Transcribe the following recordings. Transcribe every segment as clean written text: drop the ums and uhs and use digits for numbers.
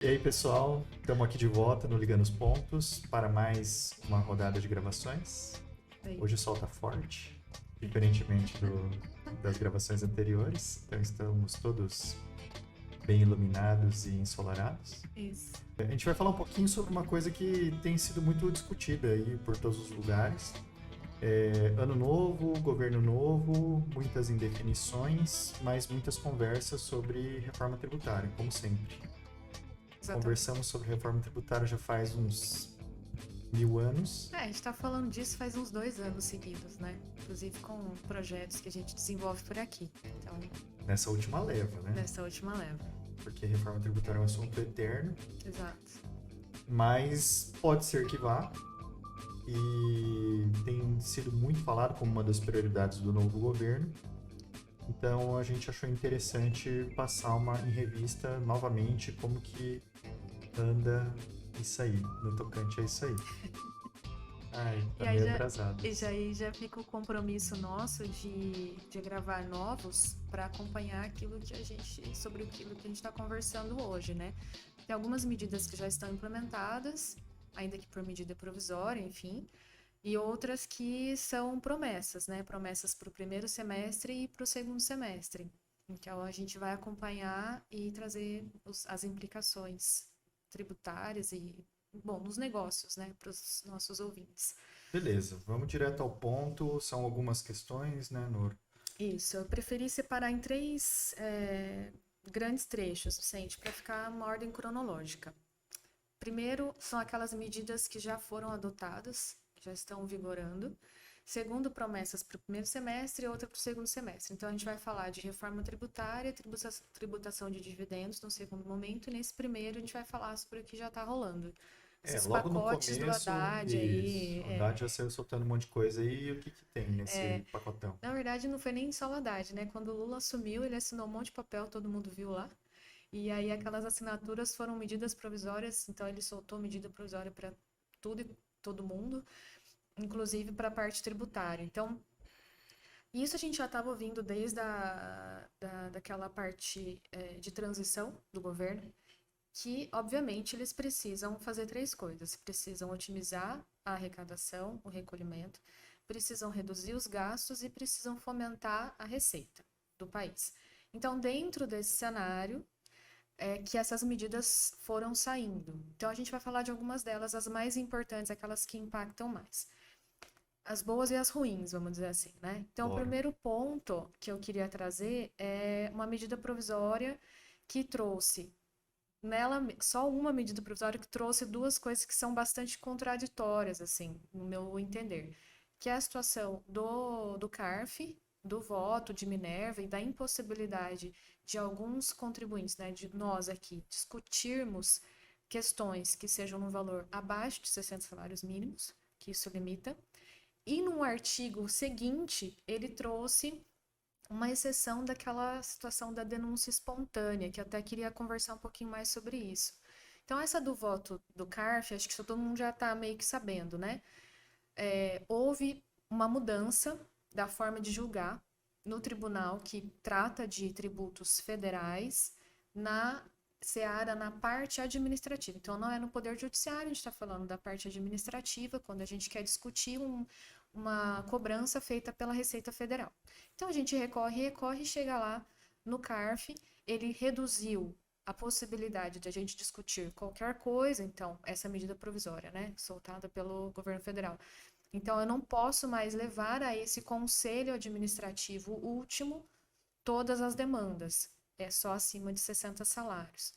E aí, pessoal, estamos aqui de volta no Ligando os Pontos para mais uma rodada de gravações. Oi. Hoje o sol está forte, diferentemente das gravações anteriores, então estamos todos bem iluminados e ensolarados. Isso. A gente vai falar um pouquinho sobre uma coisa que tem sido muito discutida aí por todos os lugares. Ano novo, governo novo, muitas indefinições, mas muitas conversas sobre reforma tributária, como sempre. Exatamente. Conversamos sobre reforma tributária já faz uns 1000 anos. A gente tá falando disso faz uns 2 anos seguidos, né? Inclusive com projetos que a gente desenvolve por aqui. Então, Nessa última leva, né? nessa última leva. Porque reforma tributária é um assunto eterno, Exato. mas pode ser que vá. E tem sido muito falado como uma das prioridades do novo governo. Então a gente achou interessante passar em revista novamente como que anda isso aí, no tocante a isso aí. Ai, E tá aí meio já, atrasado e já, isso. aí já fica o compromisso nosso de gravar novos para acompanhar sobre aquilo que a gente está conversando hoje, né? Tem algumas medidas que já estão implementadas, ainda que por medida provisória, enfim, e outras que são promessas, né? Promessas para o primeiro semestre e para o segundo semestre. Então, a gente vai acompanhar e trazer as implicações tributárias e, bom, nos negócios, né? Para os nossos ouvintes. Beleza, vamos direto ao ponto. São algumas questões, né, Nur? Isso, eu preferi separar em três grandes trechos, Vicente, para ficar uma ordem cronológica. Primeiro, são aquelas medidas que já foram adotadas, que já estão vigorando. Segundo, promessas para o primeiro semestre e outra para o segundo semestre. Então, a gente vai falar de reforma tributária, tributação de dividendos no segundo momento, e nesse primeiro a gente vai falar sobre o que já está rolando. Esses Logo no pacotes do começo, Haddad isso. aí. O Haddad já saiu soltando um monte de coisa aí. E o que que tem nesse pacotão? Na verdade, não foi nem só o Haddad, né? Quando o Lula assumiu, ele assinou um monte de papel, todo mundo viu lá. E aí aquelas assinaturas foram medidas provisórias, então ele soltou medida provisória para tudo e todo mundo, inclusive para a parte tributária. Então, isso a gente já estava ouvindo desde daquela parte de transição do governo, que, obviamente, eles precisam fazer três coisas. Precisam otimizar a arrecadação, o recolhimento, precisam reduzir os gastos e precisam fomentar a receita do país. Então, dentro desse cenário, que essas medidas foram saindo. Então, a gente vai falar de algumas delas, as mais importantes, aquelas que impactam mais. As boas e as ruins, vamos dizer assim, né? Então, o Bora. primeiro ponto que eu queria trazer é uma medida provisória que trouxe nela só uma medida provisória que trouxe duas coisas que são bastante contraditórias, assim, no meu entender, que é a situação do CARF, do voto de Minerva e da impossibilidade de alguns contribuintes, né, de nós aqui, discutirmos questões que sejam no valor abaixo de 60 salários mínimos, que isso limita. E no artigo seguinte, ele trouxe uma exceção daquela situação da denúncia espontânea, que eu até queria conversar um pouquinho mais sobre isso. Então, essa do voto do CARF, acho que todo mundo já está meio que sabendo, né? Houve uma mudança da forma de julgar no tribunal que trata de tributos federais na seara, na parte administrativa. Então, não é no Poder Judiciário, a gente está falando da parte administrativa, quando a gente quer discutir uma cobrança feita pela Receita Federal. Então, a gente recorre, chega lá no CARF, ele reduziu a possibilidade de a gente discutir qualquer coisa, então, essa medida provisória, né, soltada pelo governo federal. Então, eu não posso mais levar a esse conselho administrativo último todas as demandas. É só acima de 60 salários.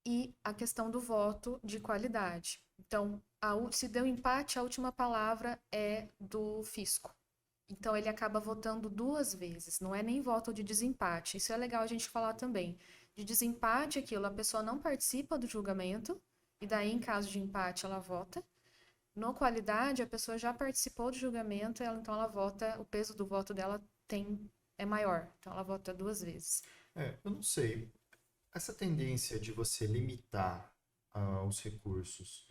E a questão do voto de qualidade. Então, se deu empate, a última palavra é do fisco. Então, ele acaba votando duas vezes, não é nem voto de desempate. Isso é legal a gente falar também. De desempate, aquilo, a pessoa não participa do julgamento, e daí, em caso de empate, ela vota. No qualidade, a pessoa já participou do julgamento, então ela vota, o peso do voto dela é maior, então ela vota duas vezes. Eu não sei. Essa tendência de você limitar os recursos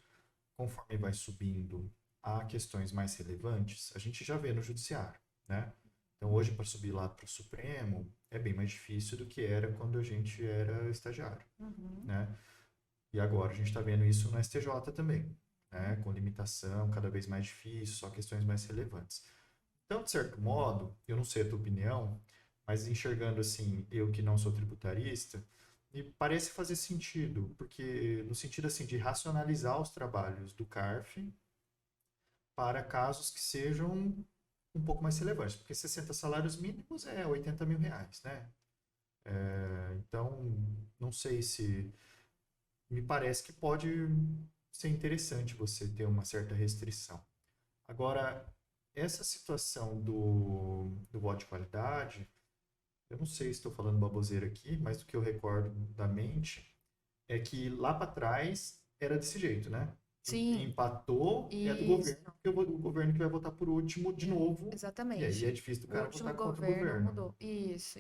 conforme vai subindo a questões mais relevantes, a gente já vê no judiciário, né? Então hoje para subir lá para o Supremo é bem mais difícil do que era quando a gente era estagiário, Uhum. né? E agora a gente está vendo isso no STJ também, né? Com limitação cada vez mais difícil, só questões mais relevantes. Então, de certo modo, eu não sei a tua opinião, mas enxergando assim, eu que não sou tributarista, me parece fazer sentido, porque no sentido assim de racionalizar os trabalhos do CARF para casos que sejam um pouco mais relevantes, porque 60 salários mínimos é 80 mil reais, né? Então, não sei se. Me parece que pode ser interessante você ter uma certa restrição. Agora, essa situação do voto de qualidade, eu não sei se estou falando baboseira aqui, mas do que eu recordo da mente é que lá para trás era desse jeito, né? Sim, Empatou é do isso, governo, porque o governo que vai votar por último de novo, e aí é exatamente. difícil do O cara último votar contra o governo governo. mudou. Isso.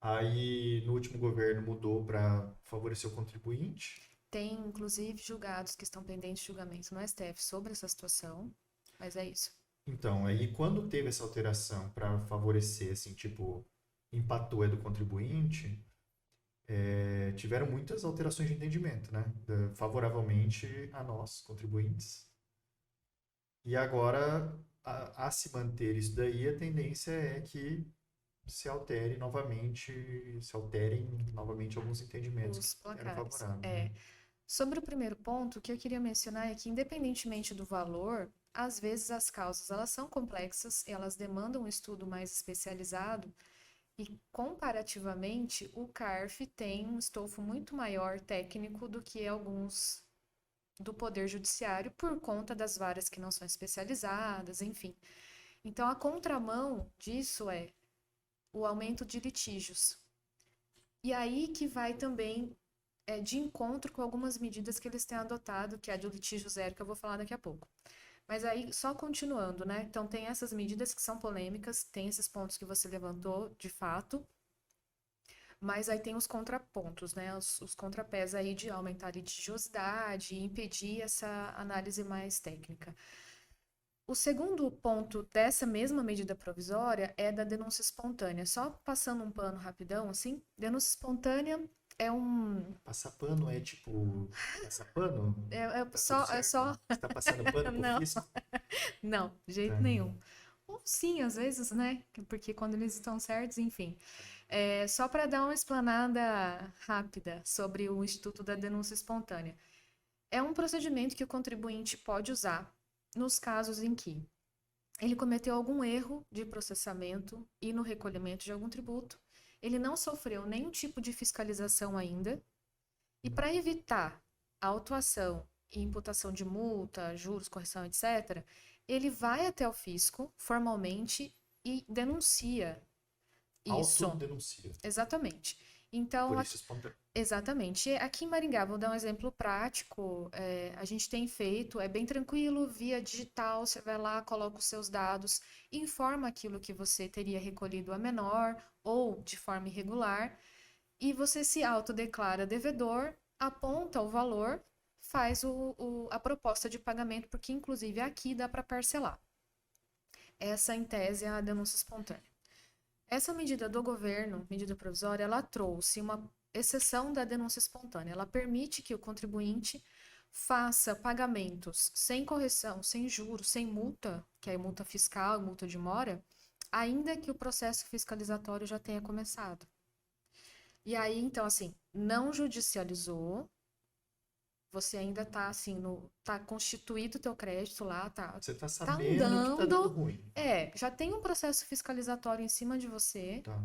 Aí no último governo mudou para favorecer o contribuinte. Tem, inclusive, julgados que estão pendentes de julgamento no STF sobre essa situação, mas é isso. Então, aí quando teve essa alteração para favorecer, assim, tipo, empatou é do contribuinte, tiveram muitas alterações de entendimento, né? Favoravelmente a nós, contribuintes. E agora, a se manter isso daí, a tendência é que se alterem novamente alguns entendimentos Os que eram placares. favoráveis, né? É. Sobre o primeiro ponto, o que eu queria mencionar é que, independentemente do valor, às vezes as causas elas são complexas, elas demandam um estudo mais especializado e, comparativamente, o CARF tem um estofo muito maior técnico do que alguns do Poder Judiciário por conta das varas que não são especializadas, enfim. Então, a contramão disso é o aumento de litígios. E aí que vai também de encontro com algumas medidas que eles têm adotado, que é a do litígio zero, que eu vou falar daqui a pouco. Mas aí, só continuando, né? Então, tem essas medidas que são polêmicas, tem esses pontos que você levantou, de fato, mas aí tem os contrapontos, né? Os contrapés aí de aumentar a litigiosidade e impedir essa análise mais técnica. O segundo ponto dessa mesma medida provisória é da denúncia espontânea. Só passando um pano rapidão, assim, denúncia espontânea é um. Passar pano é tipo, passar pano? Tá tudo É certo? só. Você tá passando pano pro Não, fisco? não, de Tá. jeito nenhum. Ou sim, às vezes, né? Porque quando eles estão certos, enfim. Só para dar uma explanada rápida sobre o Instituto da Denúncia Espontânea. É um procedimento que o contribuinte pode usar nos casos em que ele cometeu algum erro de processamento e no recolhimento de algum tributo, ele não sofreu nenhum tipo de fiscalização ainda, e para evitar a autuação e imputação de multa, juros, correção, etc., ele vai até o fisco formalmente e denuncia isso. Autodenuncia. Exatamente. Então, Por isso espontâneo. exatamente. Aqui em Maringá, vou dar um exemplo prático. A gente tem feito, é bem tranquilo, via digital, você vai lá, coloca os seus dados, informa aquilo que você teria recolhido a menor ou de forma irregular, e você se autodeclara devedor, aponta o valor, faz a proposta de pagamento, porque inclusive aqui dá para parcelar. Essa, em tese, é a denúncia espontânea. Essa medida do governo, medida provisória, ela trouxe uma exceção da denúncia espontânea. Ela permite que o contribuinte faça pagamentos sem correção, sem juros, sem multa, que é multa fiscal, multa de mora, ainda que o processo fiscalizatório já tenha começado. E aí, então, assim, não judicializou, você ainda tá assim, tá constituído o teu crédito lá, Você tá tá sabendo que tá dando andando, ruim. já tem um processo fiscalizatório em cima de você, Tá.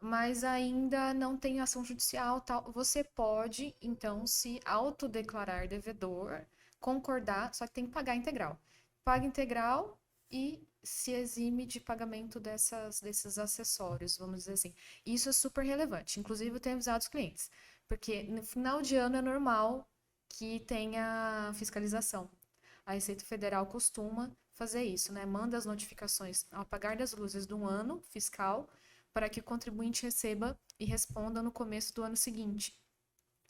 mas ainda não tem ação judicial, tal. Você pode, então, se autodeclarar devedor, concordar, só que tem que pagar integral. Paga integral e se exime de pagamento desses acessórios, vamos dizer assim. Isso é super relevante. Inclusive, eu tenho avisado os clientes, porque no final de ano é normal que tenha fiscalização. A Receita Federal costuma fazer isso, né? Manda as notificações ao apagar das luzes do ano fiscal para que o contribuinte receba e responda no começo do ano seguinte.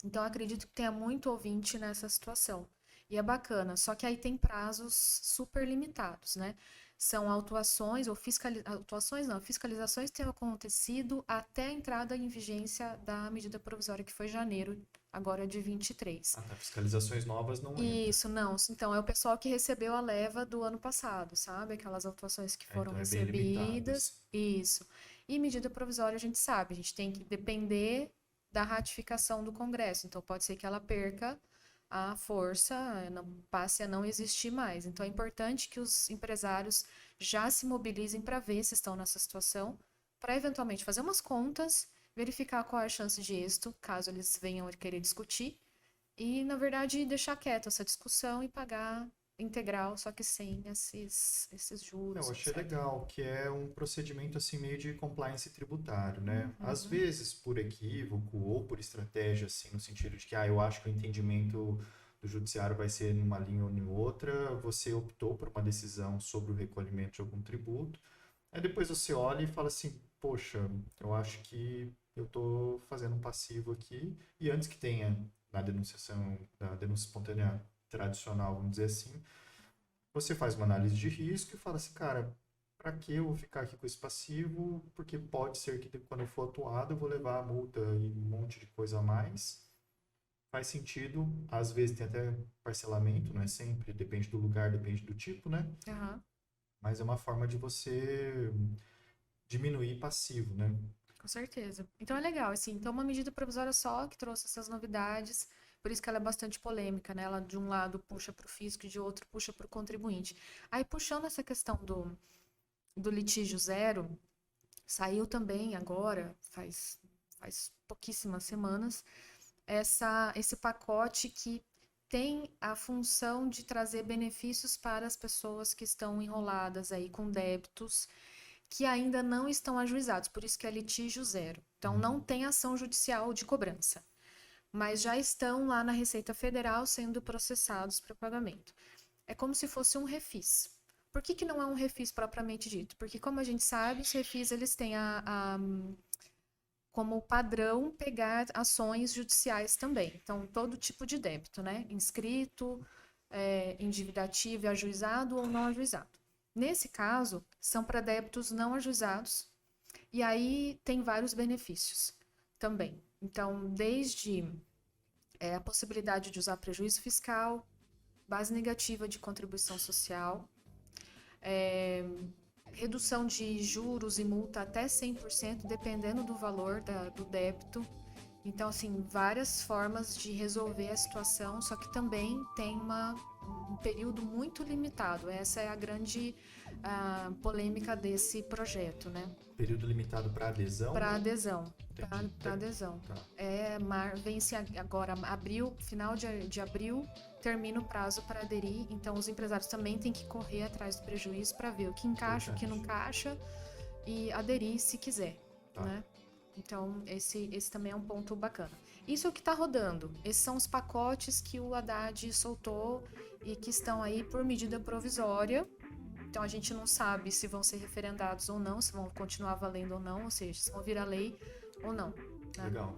Então, acredito que tenha muito ouvinte nessa situação. E é bacana, só que aí tem prazos super limitados, né? São autuações, ou autuações não, fiscalizações têm acontecido até a entrada em vigência da medida provisória, que foi janeiro agora é de 23. Ah, tá. Fiscalizações novas não entra. Isso, não. Então, é o pessoal que recebeu a leva do ano passado, sabe? Aquelas autuações que foram Então é bem limitado, assim. recebidas. Isso. E medida provisória, a gente sabe, a gente tem que depender da ratificação do Congresso. Então, pode ser que ela perca a força, não, passe a não existir mais. Então, é importante que os empresários já se mobilizem para ver se estão nessa situação, para eventualmente fazer umas contas, verificar qual é a chance de êxito, caso eles venham a querer discutir e, na verdade, deixar quieto essa discussão e pagar integral, só que sem esses Eu juros, achei etc. legal que é um procedimento assim meio de compliance tributário, né? Às Uhum, vezes por equívoco ou por estratégia, assim, no sentido de que, eu acho que o entendimento do judiciário vai ser numa linha ou em outra, você optou por uma decisão sobre o recolhimento de algum tributo, aí depois você olha e fala assim, poxa, eu acho que eu estou fazendo um passivo aqui, e antes que tenha na denunciação, da denúncia espontânea tradicional, vamos dizer assim, você faz uma análise de risco e fala assim, cara, para que eu vou ficar aqui com esse passivo? Porque pode ser que quando eu for atuado eu vou levar a multa e um monte de coisa a mais. Faz sentido, às vezes tem até parcelamento, não é sempre, depende do lugar, depende do tipo, né? aham, Mas é uma forma de você diminuir passivo, né? com certeza. Então é legal, assim, então uma medida provisória só que trouxe essas novidades, por isso que ela é bastante polêmica, né? Ela de um lado puxa para o fisco e de outro puxa para o contribuinte. Aí puxando essa questão do litígio zero, saiu também agora, faz pouquíssimas semanas, esse pacote que tem a função de trazer benefícios para as pessoas que estão enroladas aí com débitos que ainda não estão ajuizados, por isso que é litígio zero. Então não Uhum. tem ação judicial de cobrança, mas já estão lá na Receita Federal sendo processados para pagamento. É como se fosse um refis. Por que que não é um refis propriamente dito? Porque, como a gente sabe, os refis eles têm como padrão pegar ações judiciais também. Então, todo tipo de débito, né? Inscrito, endividativo e ajuizado ou não ajuizado. Nesse caso, são para débitos não ajuizados, e aí tem vários benefícios também. Então, desde a possibilidade de usar prejuízo fiscal, base negativa de contribuição social, redução de juros e multa até 100%, dependendo do valor do débito. Então, assim, várias formas de resolver a situação, só que também tem um período muito limitado. Essa é a grande polêmica desse projeto, né? Período limitado para adesão? Para adesão. Entendi. Para adesão. Tá. Vence agora abril, final de abril, termina o prazo para aderir. Então, os empresários também têm que correr atrás do prejuízo para ver o que encaixa, o que não Importante. encaixa e aderir se quiser, Tá. né? Então, esse também é um ponto bacana. Isso é o que está rodando. Esses são os pacotes que o Haddad soltou e que estão aí por medida provisória. Então, a gente não sabe se vão ser referendados ou não, se vão continuar valendo ou não, ou seja, se vão virar lei ou não, né? Legal.